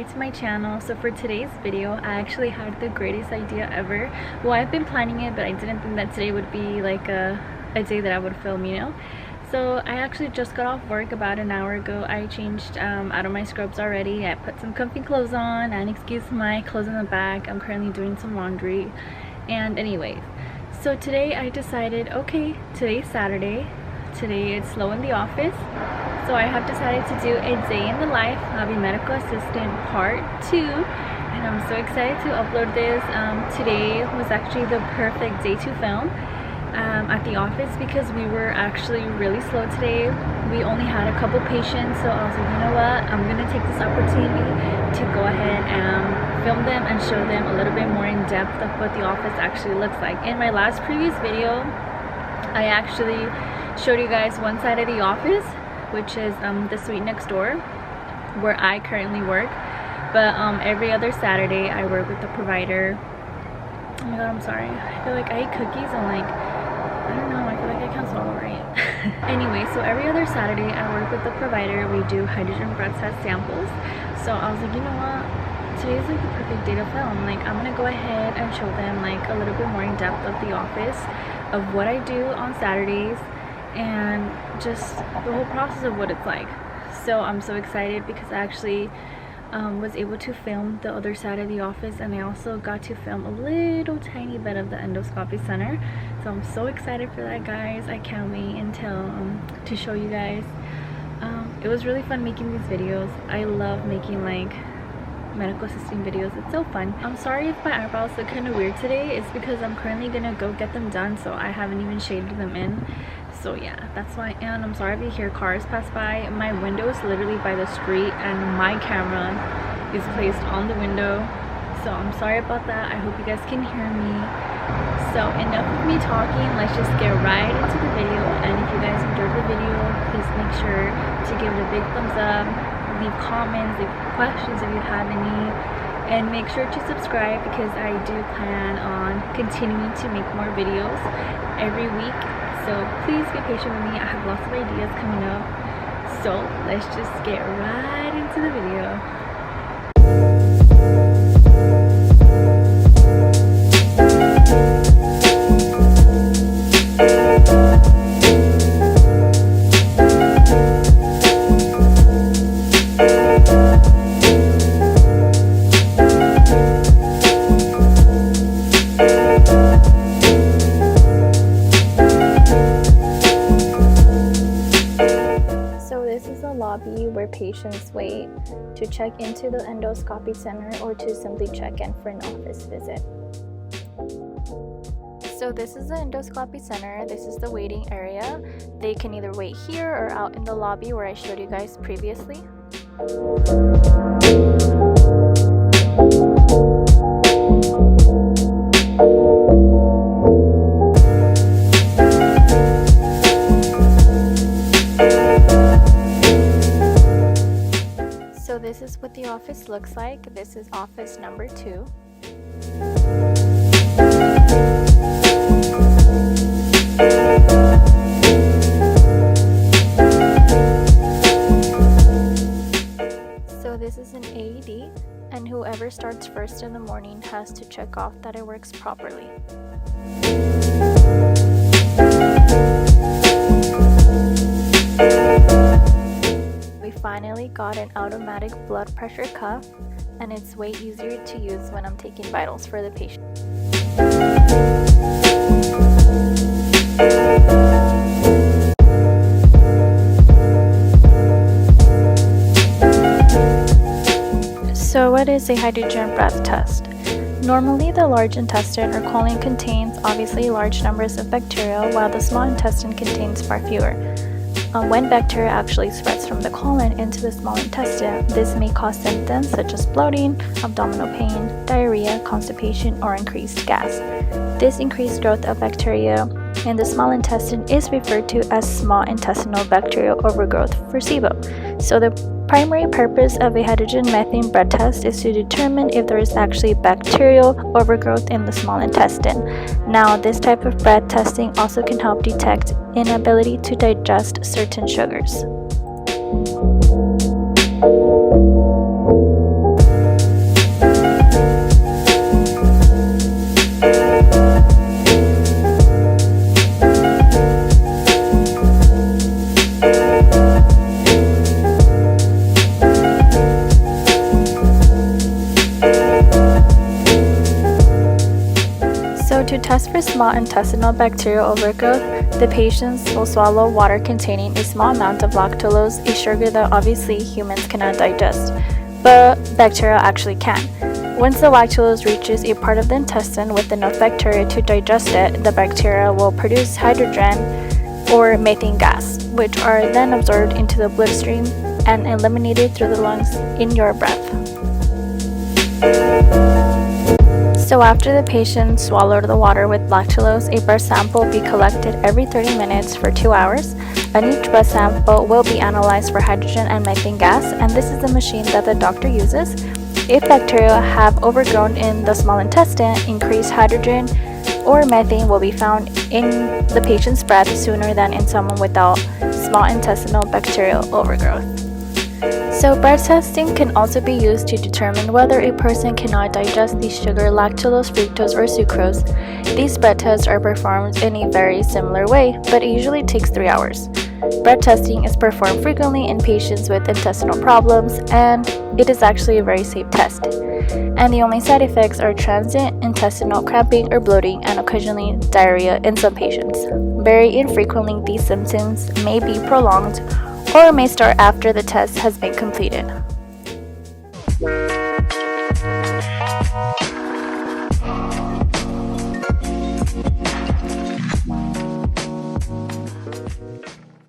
back to my channel. So for today's video, I actually had the greatest idea ever. Well, I've been planning it, but I didn't think that today would be like a day that I would film, you know. So I actually just got off work about an hour ago. I changed out of my scrubs already. I put some comfy clothes on and excuse my clothes in the back. I'm currently doing some laundry. And anyways, so today I decided, okay, today's Saturday. Today it's slow in the office. So I have decided to do a day in the life of a medical assistant part 2. And I'm so excited to upload this. Today was actually the perfect day to film at the office because we were actually really slow today. We only had a couple patients, so I was like, you know what, I'm gonna take this opportunity to go ahead and film them and show them a little bit more in depth of what the office actually looks like. In my last previous video, I actually showed you guys one side of the office, which is the suite next door where I currently work. But every other Saturday I work with the provider. Oh my god, I'm sorry. I feel like I ate cookies and like, I don't know, I feel like I can't swallow right. Anyway, so every other Saturday I work with the provider. We do hydrogen breath test samples. So I was like, you know what, today's like the perfect day to film. Like, I'm gonna go ahead and show them like a little bit more in depth of the office, of what I do on Saturdays, and just the whole process of what it's like. So I'm so excited because I actually was able to film the other side of the office, and I also got to film a little tiny bit of the endoscopy center. So I'm so excited for that, guys. I can't wait until to show you guys. It was really fun making these videos. I love making like medical assisting videos. It's so fun. I'm sorry if my eyebrows look kind of weird today. It's because I'm currently gonna go get them done, so I haven't even shaded them in. So yeah, that's why. And I'm sorry if you hear cars pass by. My window is literally by the street and my camera is placed on the window, so I'm sorry about that. I hope you guys can hear me. So enough of me talking, let's just get right into the video. And if you guys enjoyed the video, please make sure to give it a big thumbs up, leave comments, leave questions if you have any, and make sure to subscribe because I do plan on continuing to make more videos every week. So please be patient with me. I have lots of ideas coming up. So let's just get right into the video. Where patients wait to check into the endoscopy center or to simply check in for an office visit. So this is the endoscopy center. This is the waiting area. They can either wait here or out in the lobby where I showed you guys previously. So this is what the office looks like. This is office number 2. So this is an AED, and whoever starts first in the morning has to check off that it works properly. Finally got an automatic blood pressure cuff, and it's way easier to use when I'm taking vitals for the patient. So what is a hydrogen breath test? Normally the large intestine or colon contains obviously large numbers of bacteria, while the small intestine contains far fewer. When bacteria actually spreads from the colon into the small intestine, this may cause symptoms such as bloating, abdominal pain, diarrhea, constipation, or increased gas. This increased growth of bacteria in the small intestine is referred to as small intestinal bacterial overgrowth for SIBO. So the primary purpose of a hydrogen methane breath test is to determine if there is actually bacterial overgrowth in the small intestine. Now, this type of breath testing also can help detect inability to digest certain sugars. So to test for small intestinal bacterial overgrowth, the patients will swallow water containing a small amount of lactulose, a sugar that obviously humans cannot digest, but bacteria actually can. Once the lactulose reaches a part of the intestine with enough bacteria to digest it, the bacteria will produce hydrogen or methane gas, which are then absorbed into the bloodstream and eliminated through the lungs in your breath. So after the patient swallowed the water with lactulose, a blood sample will be collected every 30 minutes for 2 hours, and each blood sample will be analyzed for hydrogen and methane gas, and this is the machine that the doctor uses. If bacteria have overgrown in the small intestine, increased hydrogen or methane will be found in the patient's breath sooner than in someone without small intestinal bacterial overgrowth. So breath testing can also be used to determine whether a person cannot digest the sugar, lactulose, fructose, or sucrose. These breath tests are performed in a very similar way, but it usually takes 3 hours. Breath testing is performed frequently in patients with intestinal problems, and it is actually a very safe test. And the only side effects are transient intestinal cramping or bloating, and occasionally diarrhea in some patients. Very infrequently, these symptoms may be prolonged or may start after the test has been completed.